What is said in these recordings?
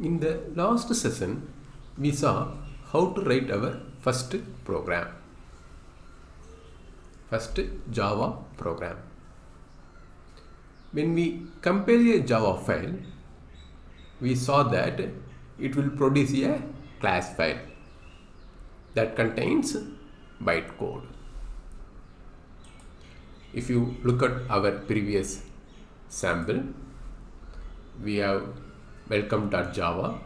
In the last session, we saw how to write our first program, first Java program. When we compile a Java file, we saw that it will produce a class file that contains bytecode. If you look at our previous sample, we have welcome.java.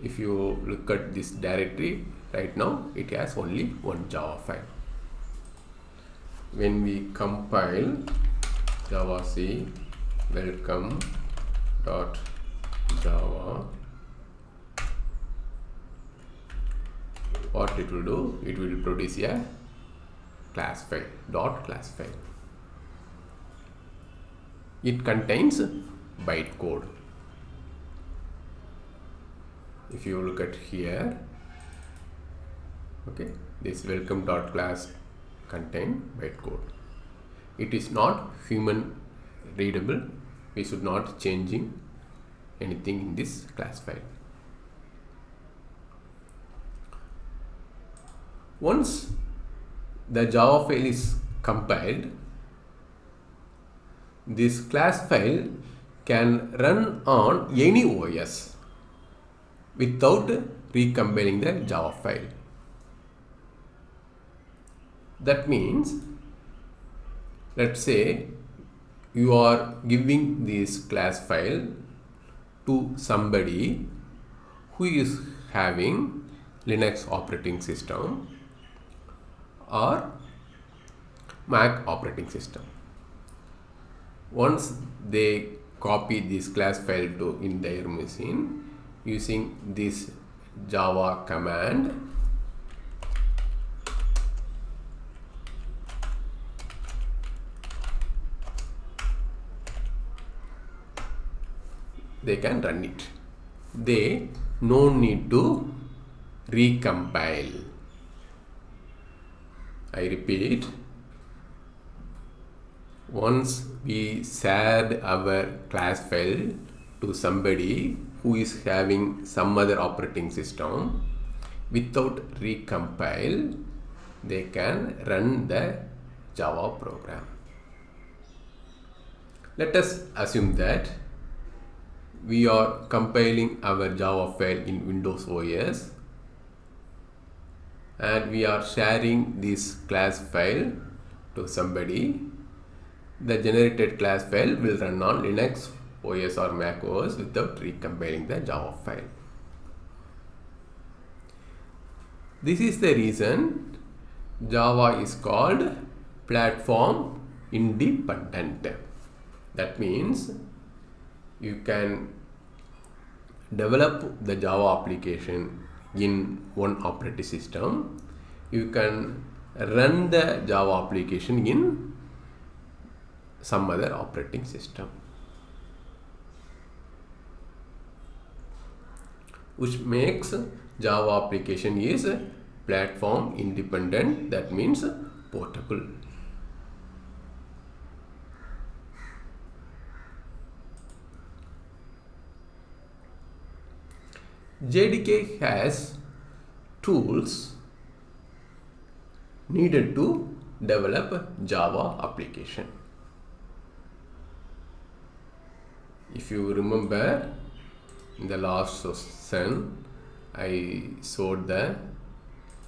If you look at this directory right now, it has only one Java file. When we compile javac welcome.java, what it will do, it will produce a class file, .class file. It contains bytecode. If you look at here, okay, this welcome.class contain bytecode. It is not human readable. We should not changing anything in this class file. Once the Java file is compiled, this class file can run on any OS without recompiling the Java file. That means, let's say you are giving this class file to somebody who is having Linux operating system or Mac operating system. Once they copy this class file to in their machine using this Java command, they can run it. They no need to recompile. I repeat, once we shared our class file to somebody who is having some other operating system, without recompile, they can run the Java program. Let us assume that we are compiling our Java file in Windows OS and we are sharing this class file to somebody. The generated class file will run on Linux OS or Mac OS without recompiling the Java file. This is the reason Java is called platform independent. That means you can develop the Java application in one operating system. You can run the Java application in some other operating system, which makes Java application is platform independent. That means portable. JDK has tools needed to develop Java application. If you remember, in the last session, I showed the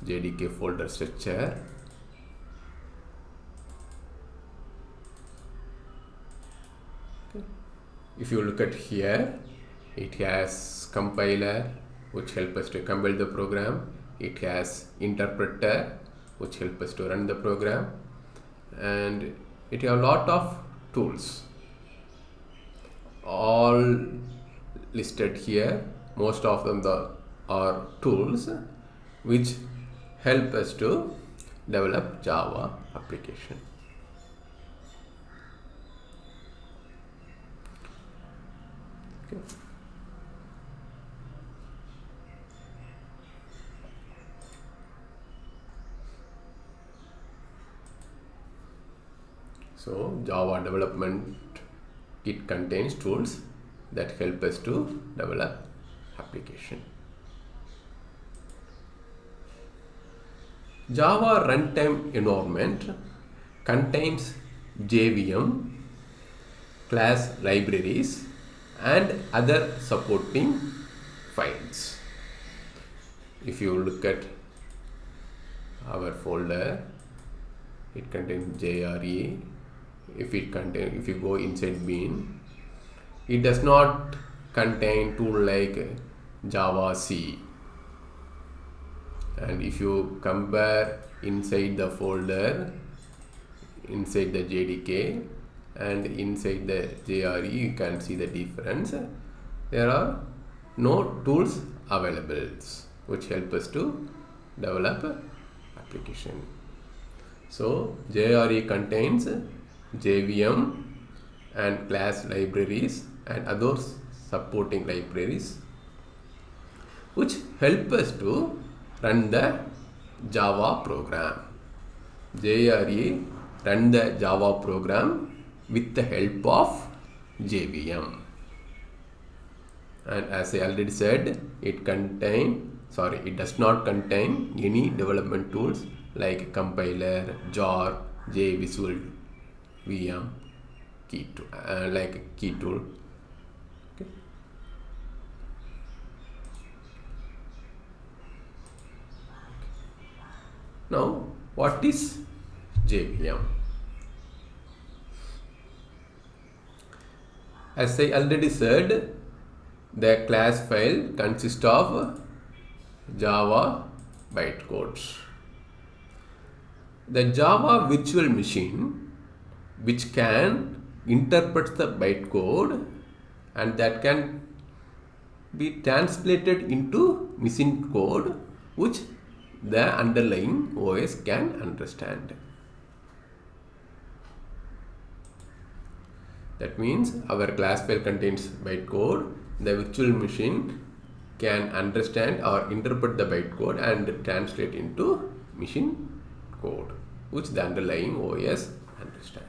JDK folder structure. Okay. If you look at here, it has compiler, which helps us to compile the program. It has interpreter, which helps us to run the program, and it has a lot of tools, all listed here. Most of them are tools which help us to develop Java application. Okay. So Java development kit contains tools that help us to develop application. Java runtime environment contains JVM, class libraries, and other supporting files. If you look at our folder, it contains JRE. If you go inside bin, it does not contain tool like Java C. And if you compare inside the folder, inside the JDK and inside the JRE, you can see the difference. There are no tools available which help us to develop application. So JRE contains JVM and class libraries and other supporting libraries which help us to run the Java program. JRE run the Java program with the help of JVM. And as I already said, it does not contain any development tools like compiler, jar, JVisual VM, key tool. Okay. Now, what is JVM? As I already said, the class file consists of Java bytecodes. The Java virtual machine, which can interpret the bytecode and that can be translated into machine code which the underlying OS can understand. That means our class file contains bytecode. The virtual machine can understand or interpret the bytecode and translate into machine code which the underlying OS understand.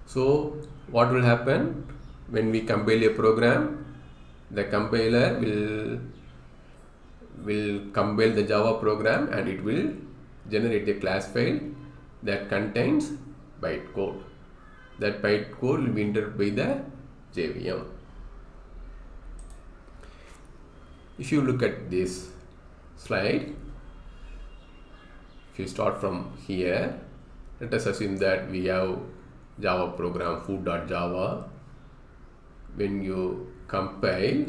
So what will happen when we compile a program? The compiler will compile the Java program and it will generate a class file that contains bytecode. That bytecode will be entered by the JVM. If you look at this slide, if you start from here, let us assume that we have Java program food.java. When you compile,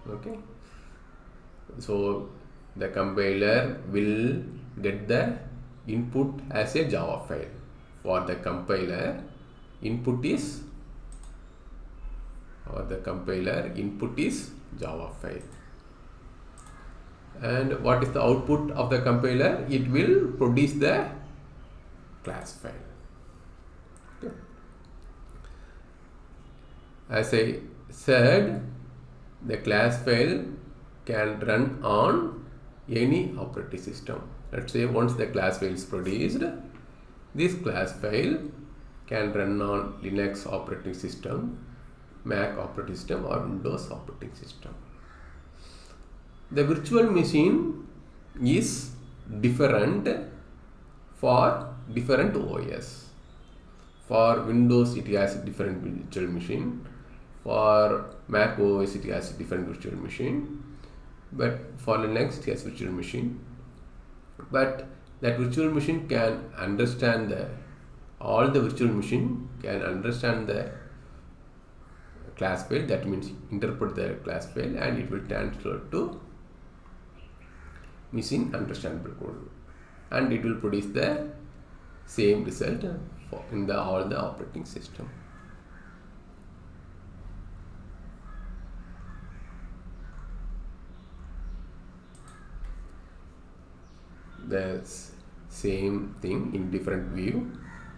okay, so the compiler will get the input as a Java file. For the compiler, input is Java file. And what is the output of the compiler? It will produce the class file. Okay. As I said, the class file can run on any operating system. Let's say once the class file is produced, this class file can run on Linux operating system, Mac operating system or Windows operating system. The virtual machine is different for different OS. For Windows it has a different virtual machine. For Mac OS it has a different virtual machine. But for Linux it has virtual machine. But that virtual machine can understand all the virtual machine can understand the class file. That means interpret the class file and it will transfer to machine understandable code, and it will produce the same result in all the operating system. The same thing in different view.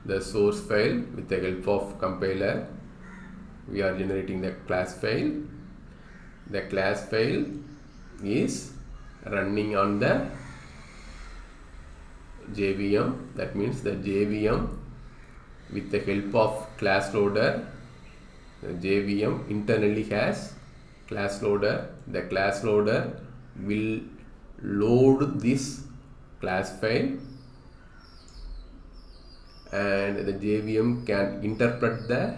The source file, with the help of compiler, we are generating the class file. The class file is running on the JVM. That means the JVM, with the help of class loader, the JVM internally has class loader. The class loader will load this class file, and the JVM can interpret the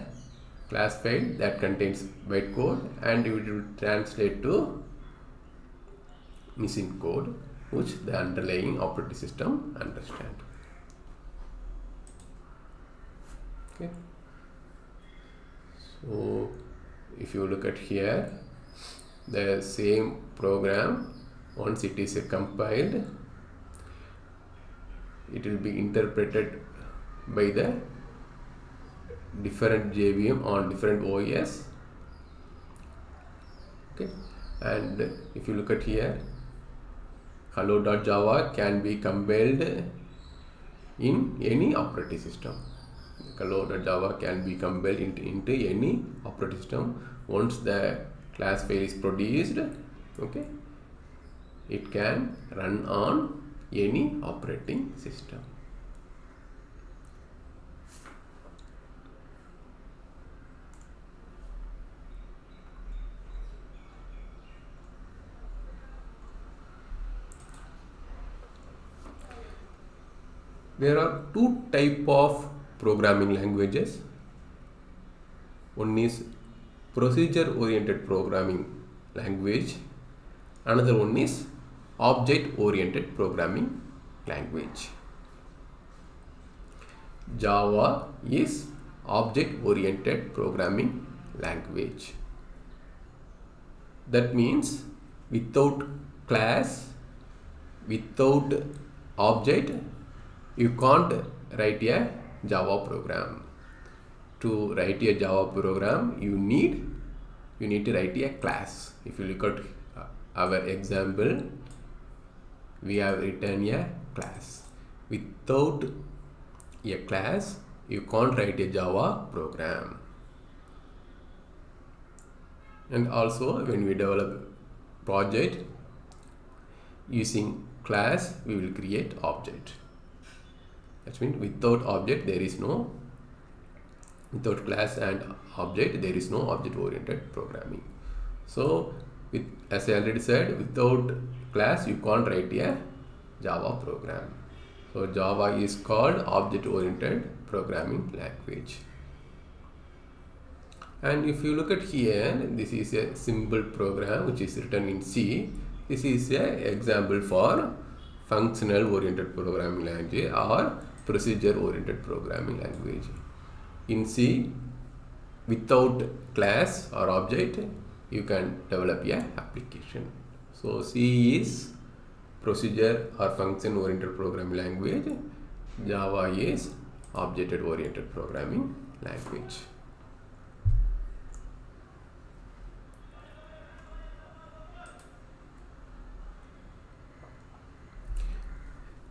class file that contains bytecode, and it will translate to machine code which the underlying operating system understands. Okay. So if you look at here, the same program, once it is compiled, it will be interpreted by the different JVM on different OS. Okay, and if you look at here, hello.java can be compiled in any operating system. Hello.java can be compiled into any operating system. Once the class file is produced, okay, it can run on any operating system. There are two types of programming languages. One is procedure oriented programming language, another one is object oriented programming language. Java is object oriented programming language. That means without class, without object, you can't write a Java program. To write a Java program, you need to write a class. If you look at our example, we have written a class. Without a class, you can't write a Java program. And also, when we develop project using class, we will create object. That means without object there is no, without class and object there is no object oriented programming. So as I already said, without class you can't write a Java program. So Java is called object oriented programming language. And if you look at here, this is a simple program which is written in C. This is an example for functional oriented programming language or procedure oriented programming language. In C, without class or object, you can develop a application. So C is procedure or function oriented programming language. Java is object oriented programming language.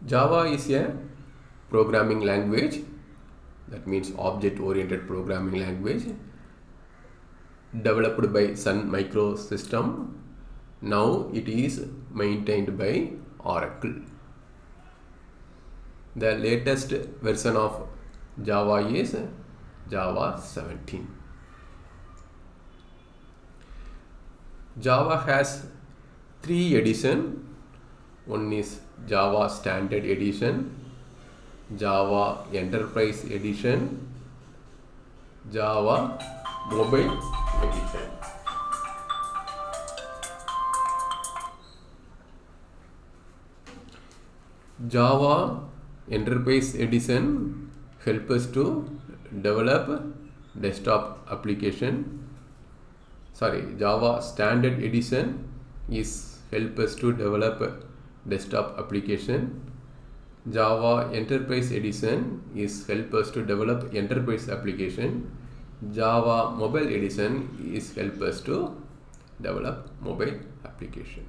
Java is a programming language, that means object oriented programming language, developed by Sun Microsystem. Now it is maintained by Oracle. The latest version of Java is Java 17. Java has 3 editions. One is Java Standard Edition, Java Enterprise Edition, Java Mobile Edition. Java Enterprise Edition helps us to develop desktop application. Java Standard Edition is help us to develop desktop application. Java Enterprise Edition is help us to develop enterprise application. Java Mobile Edition is help us to develop mobile application.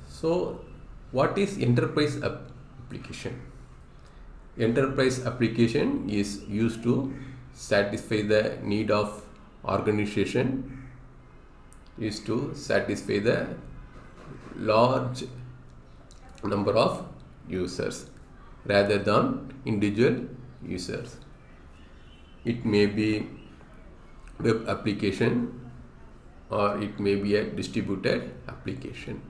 So what is enterprise application? Enterprise application is used to satisfy the need of organization is to satisfy the large number of users rather than individual users. It may be web application or it may be a distributed application.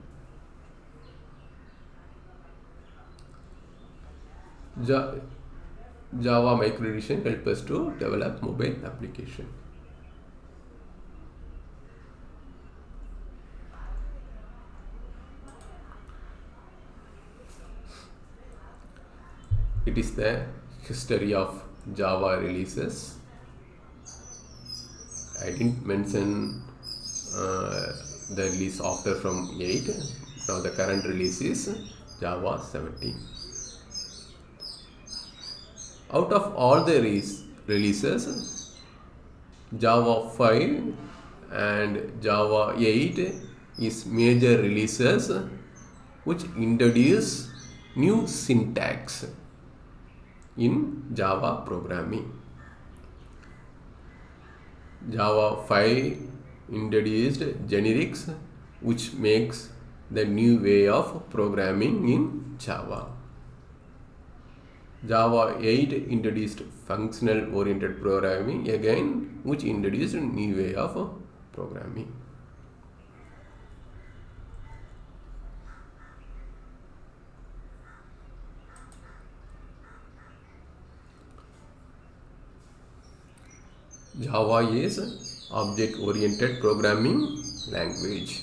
Java Micro Edition helps us to develop mobile application. It is the history of Java releases. I didn't mention the release after from 8. Now the current release is Java 17. Out of all the releases, Java 5 and Java 8 is major releases which introduce new syntax in Java programming. Java 5 introduced generics which makes the new way of programming in Java. Java 8 introduced functional oriented programming again, which introduced a new way of programming. Java is object oriented programming language.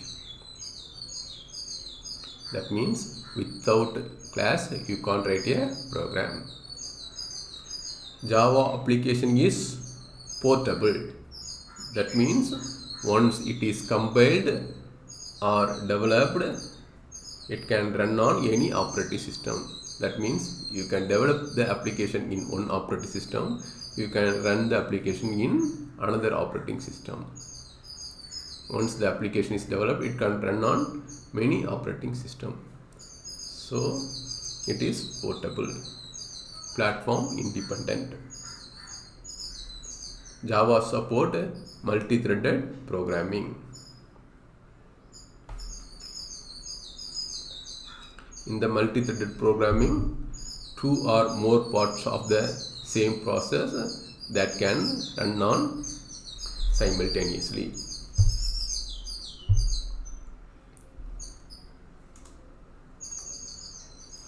That means without class you can't write a program. Java application is portable. That means once it is compiled or developed, it can run on any operating system. That means you can develop the application in one operating system, you can run the application in another operating system. Once the application is developed, it can run on many operating systems. So it is portable, platform independent. Java support multi-threaded programming. In the multi-threaded programming, two or more parts of the same process that can run on simultaneously.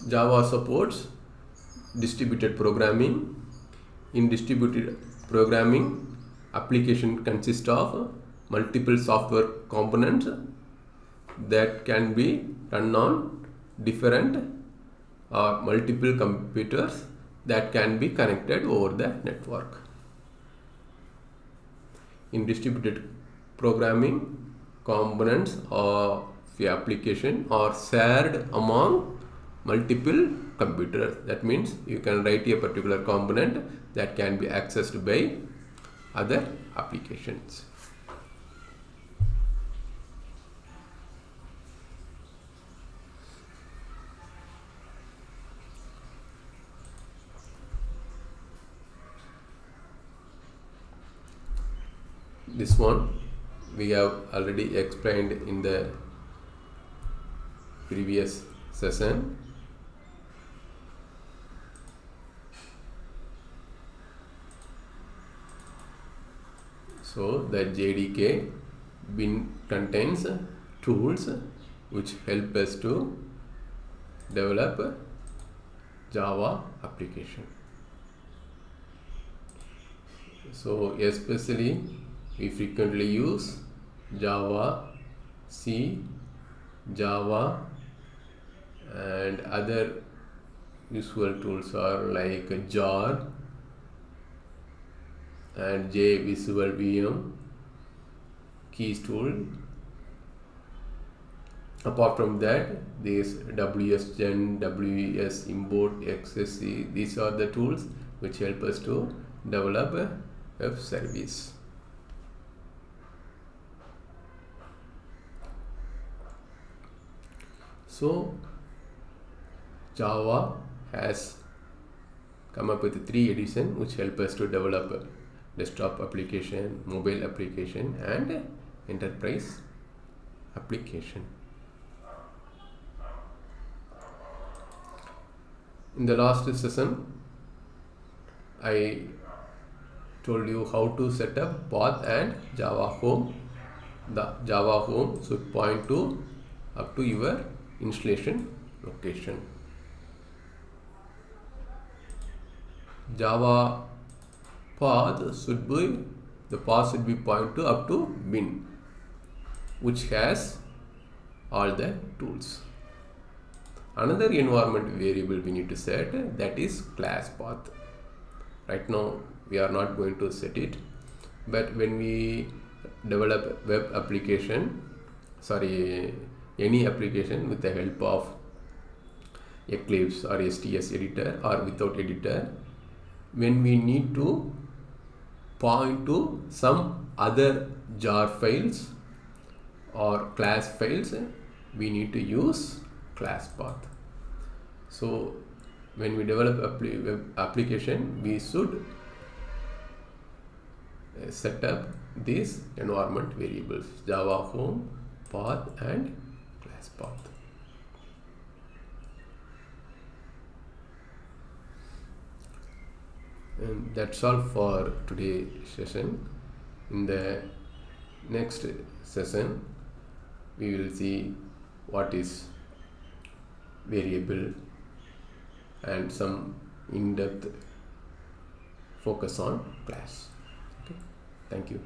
Java supports distributed programming. In distributed programming, application consists of multiple software components that can be run on different or multiple computers that can be connected over the network. In distributed programming, components of the application are shared among multiple computers. That means you can write a particular component that can be accessed by other applications. This one we have already explained in the previous session. So the JDK bin contains tools which help us to develop Java application. So especially we frequently use Java, C, Java, and other useful tools are like jar and JVisual VM, keys tool. Apart from that, this WSGen, WS import, XSC, these are the tools which help us to develop a web service. So Java has come up with 3 editions which help us to develop a desktop application, mobile application, and enterprise application. In the last session, I told you how to set up path and Java home. The Java home should point to up to your installation location. Java path should be, the path should be point to up to bin, which has all the tools. Another environment variable we need to set, that is class path. Right now we are not going to set it, but when we develop web application, any application with the help of Eclipse or STS editor or without editor, when we need to point to some other jar files or class files, we need to use class path. So when we develop web application, we should set up these environment variables: Java home, path and class path. And that's all for today's session. In the next session, we will see what is variable and some in-depth focus on class. Okay, thank you.